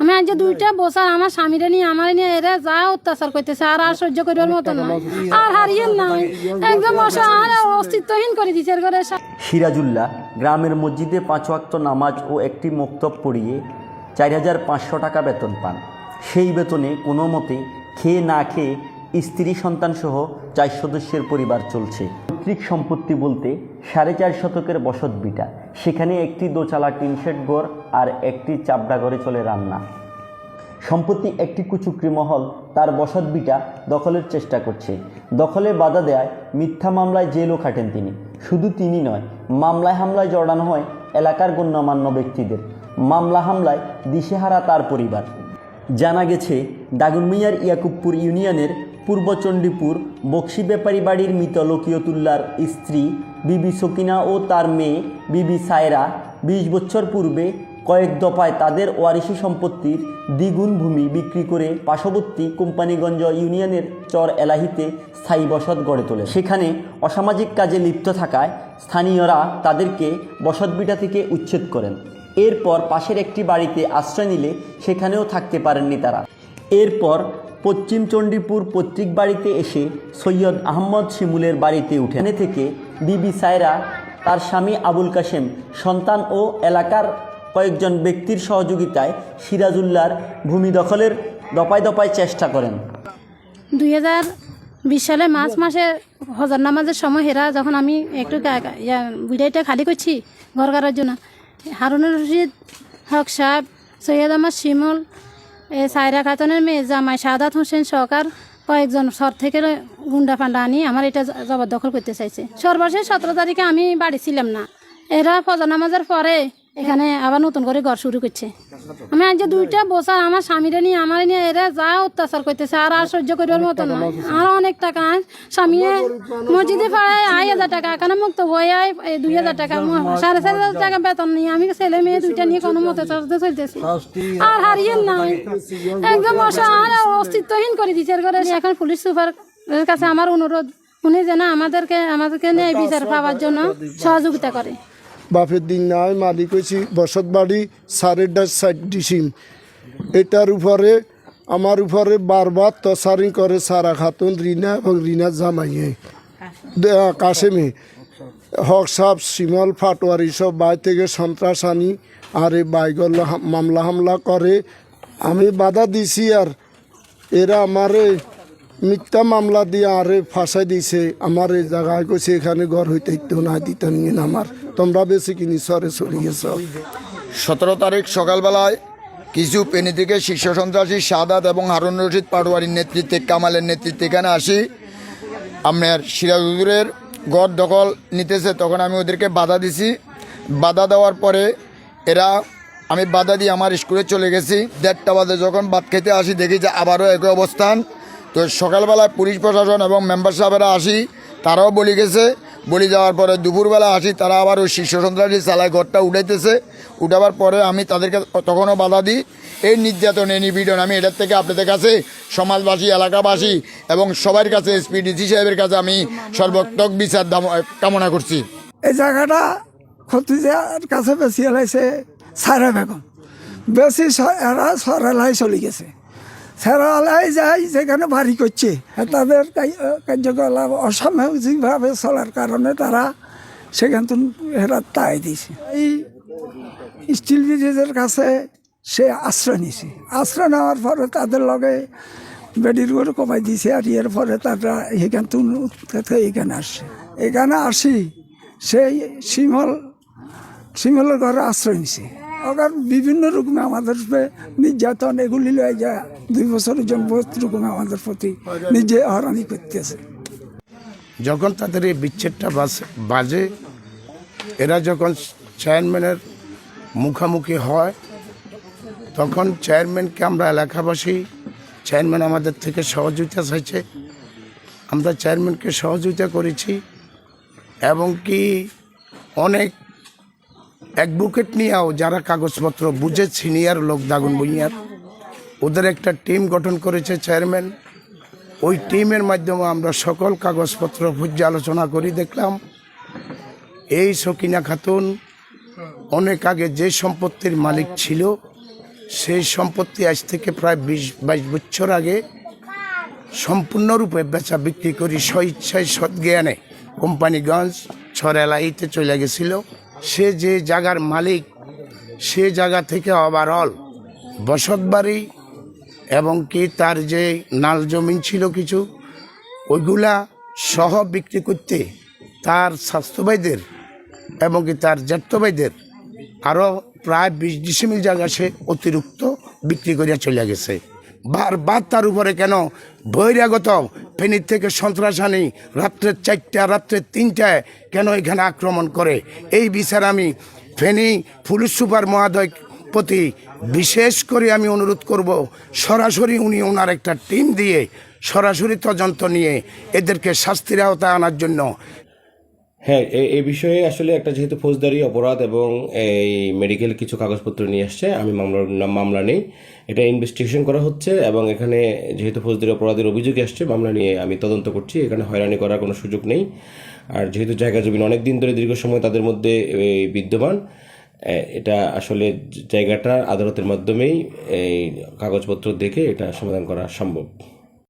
আমি আজ 2টা বছর আমার স্বামীরা নিয়ে আমার নিয়ে এরা যা অত্যাচার করতেছে আর আর সহ্য করার মতো না, আর হারিয়ে নাই, একদম অসহায় অস্তিত্বহীন করে দিচ্ছে এর ঘরে। সিরাজুল্লাহ গ্রামের মসজিদে 5 ওয়াক্ত নামাজ ও একটি মক্তব পড়িয়ে 4500 টাকা বেতন পান। সেই বেতনে কোনো মতে খেয়ে না খেয়ে স্ত্রী সন্তানসহ 4 সদস্যের পরিবার চলছে। পৈতৃক সম্পত্তি বলতে 4.5 শতকের বসত ভিটা, সেখানে একটি দোচালা টিনশেড ঘর আর একটি চাপড়া ঘরে চলে রান্না। সম্প্রতি একটি কুচুকরি মহল তার বসত ভিটা দখলের চেষ্টা করছে। দখলে বাধা দেয় মিথ্যা মামলায় জেলও খাটেন তিনি। শুধু তিনি নয়, মামলায় হামলায় জড়ানো হয় এলাকার গণ্যমান্য ব্যক্তিদের। মামলা হামলায় দিশেহারা তার পরিবার। জানা গেছে দাগনভূঞার ইয়াকুবপুর ইউনিয়নের পূর্ব চণ্ডীপুর বক্সি ব্যাপারী বাড়ির মৃত লকিয়তুল্লাহর স্ত্রী বিবি সকিনা ও তার মেয়ে বিবি সায়রা 20 বছর পূর্বে কয়েক দফায় তাদের ওয়ারিশি সম্পত্তির দ্বিগুণ ভূমি বিক্রি করে পার্শ্ববর্তী কোম্পানিগঞ্জ ইউনিয়নের চর এলাহিতে স্থায়ী বসত গড়ে তোলে। সেখানে অসামাজিক কাজে লিপ্ত থাকায় স্থানীয়রা তাদেরকে বসতভিটা থেকে উচ্ছেদ করেন। এরপর পাশের একটি বাড়িতে আশ্রয় নিলে সেখানেও থাকতে পারেননি তারা। এরপর পশ্চিম চণ্ডীপুর পৈতৃক বাড়িতে এসে সৈয়দ আহমদ শিমুলের বাড়িতে উঠে। এখানে থেকে বিবি সায়রা, তার স্বামী আবুল কাশেম, সন্তান ও এলাকার কয়েকজন ব্যক্তির সহযোগিতায় সিরাজুল্লাহর ভূমি দখলের দফায় দফায় চেষ্টা করেন। 2020 সালে মার্চ মাসে হজর নামাজের সময় হেরা যখন আমি একটু বিড়াইটা খালি করছি ঘর করার জন্য, হারুনুর রশিদ হক সাহেব, সৈয়দ আহমদ শিমুল, সায়রা খাতুনের মেয়ে জামাই সাদাত হোসেন সরকার কয়েকজন শহর থেকে গুন্ডা ফান্ডা আনি আমার এটা জবরদখল করতে চাইছে। সর্বশেষ 17 তারিখে আমি বাড়ি ছিলাম না। এরা ফজর নামাজের পরে এখানে আবার নতুন করে ঘর শুরু করছে। আমি আজ 2টা বছর আমার স্বামীরা নিয়ে আমার নিয়ে এরা যা অত্যাচার করতেছে আর আর সহ্য করার মতো না। আর অনেক টাকা স্বামী মসজিদে পাড়ায় 1000 টাকা, এখানে মুক্ত বই 2000 টাকা, 4,500 টাকা বেতন নিয়ে আমি ছেলে মেয়ে 2টা নিয়ে কোনো মতে চলতেছি, আর হারিয়ে নাই, একদম অসহায় অস্তিত্বহীন করে দিচ্ছে এর ঘরে। এখন পুলিশ সুপার কাছে আমার অনুরোধ, উনি যেন আমাদেরকে ন্যায় বিচার পাওয়ার জন্য সহযোগিতা করে। বাপের দিন নাই মালিক হয়েছি বসত বাড়ি 60 ডিসিম। এটার উপরে আমার উপরে বারবার তসারিং করে সারা খাতুন, রিনা এবং রিনা জামাইয়ে কাশেমে হক সাহেব, শিমল ফাটোয়ারি সব বাই থেকে সন্ত্রাস আনি আর এই বাইগল মামলা হামলা করে। আমি বাধা দিছি আর এরা আমারে মিথ্যা মামলা দিয়ে আরে ফাঁসাই দিছে। আমার এই জায়গায় কইছে এখানে ঘর হইতে না দিতে নিয়ে আমার তোমরা বেশি কিনি সরে সরিয়েছ। 17 তারিখ সকালবেলায় কিছু পেনি থেকে শীর্ষ সন্ত্রাসী সাদাত এবং হারুন রশিদ পাটোয়ারির নেতৃত্বে, কামালের নেতৃত্বে এখানে আসি। আপনার সিরাজুলের ঘর দখল নিতেছে, তখন আমি ওদেরকে বাধা দিছি। বাধা দেওয়ার পরে এরা, আমি বাধা দিয়ে আমার স্কুলে চলে গেছি। 1:30 বাজে যখন ভাত খেতে আসি দেখি যে আবারও একই অবস্থান। তো সকালবেলায় পুলিশ প্রশাসন এবং মেম্বার সাহেবেরা আসি, তারাও বলি গেছে। বলি যাওয়ার পরে দুপুরবেলা আসি, তারা আবার ওই শীর্ষ সন্ত্রাসী চালায় ঘরটা উঠাইতেছে। উঠাবার পরে আমি তাদেরকে তখনও বাধা দিই। এই নির্যাতন, এই নিপীড়ন আমি এটার থেকে আপনাদের কাছে সমাজবাসী, এলাকাবাসী এবং সবার কাছে এসপি ডিসি সাহেবের কাছে আমি সর্বাত্মক বিচার কামনা করছি। এই জায়গাটা খতিজার কাছে বেশি এলাইছে সায়রা বেগম, বেশি এরা সরালাই চলে গেছে। সরালাই যায় যেখানে বাড়ি করছে, তাদের কার্যকলাপ অসামাজিকভাবে চলার কারণে তারা সেখান থেকে এরা তাই দিছে। এই স্টিল ব্রিজের কাছে সে আশ্রয় নিছে। আশ্রয় নেওয়ার পরে তাদের লগে বেডির করে কমাই দিছে। আর এর পরে তারা এখান থেকে এখানে আসছে। এখানে আসি সেই শিমলের ঘরে আশ্রয় নিছে। ওখানে বিভিন্ন রকমের আমাদের নির্যাতন এগুলি লয়ে যায়। 2 বছরের জন্য বহুত রকমের আমাদের প্রতি নিজে হয়রানি করতেছে। যখন তাদের এই বিচ্ছেদটা বাজে, এরা যখন চেয়ারম্যানের মুখামুখি হয়, তখন চেয়ারম্যানকে আমরা এলাকাবাসী, চেয়ারম্যান আমাদের থেকে সহযোগিতা চাইছে, আমরা চেয়ারম্যানকে সহযোগিতা করেছি। এবং কি অনেক অ্যাডভোকেট নিয়েও যারা কাগজপত্র বুঝে সিনিয়র লোক দাগনভূঞার, ওদের একটা টিম গঠন করেছে চেয়ারম্যান। ওই টিমের মাধ্যমে আমরা সকল কাগজপত্র বুঝে আলোচনা করি। দেখলাম এই সকিনা খাতুন অনেক আগে যে সম্পত্তির মালিক ছিল, সেই সম্পত্তি আজ থেকে প্রায় 20-22 বছর আগে সম্পূর্ণরূপে বেচা বিক্রি করি স্বইচ্ছায় সদ্জ্ঞানে কোম্পানিগঞ্জ ছড়েলাইতে চলে গেছিল। সে যে জায়গার মালিক, সে জায়গা থেকে ওভারঅল বসতবাড়ি এবং কি তার যে নাল জমিন ছিল কিছু, ওইগুলা সহ বিক্রি করতে তার স্বাস্থ্যবাইদের এবং কি তার জ্যেষ্ঠবাইদের আরও প্রায় 20 ডিসিমিল জায়গা সে অতিরিক্ত বিক্রি করিয়া চলে গেছে। বারবার তার উপরে কেন বহিরাগত ফেনীর থেকে সন্ত্রাস আনি রাত্রে 4টা রাত্রে 3টায় কেন এখানে আক্রমণ করে, এই বিচার আমি ফেনী পুলিশ সুপার মহোদয় প্রতি বিশেষ করে আমি অনুরোধ করব, সরাসরি উনি ওনার একটা টিম দিয়ে সরাসরি তদন্ত নিয়ে এদেরকে শাস্তির আওতায় আনার জন্য। হ্যাঁ, এই বিষয়ে আসলে একটা যেহেতু ফৌজদারি অপরাধ এবং এই মেডিকেল কিছু কাগজপত্র নিয়ে আসছে, আমি মামলা নেই, এটা ইনভেস্টিগেশন করা হচ্ছে এবং এখানে যেহেতু ফৌজদারি অপরাধের অভিযোগ আসছে, মামলা নিয়ে আমি তদন্ত করছি। এখানে হয়রানি করার কোনো সুযোগ নেই। আর যেহেতু জায়গা জমিন অনেক দিন ধরে দীর্ঘ সময় তাদের মধ্যে বিদ্যমান, এটা আসলে জায়গাটা আদালতের মাধ্যমেই এই কাগজপত্র দেখে এটা সমাধান করা সম্ভব।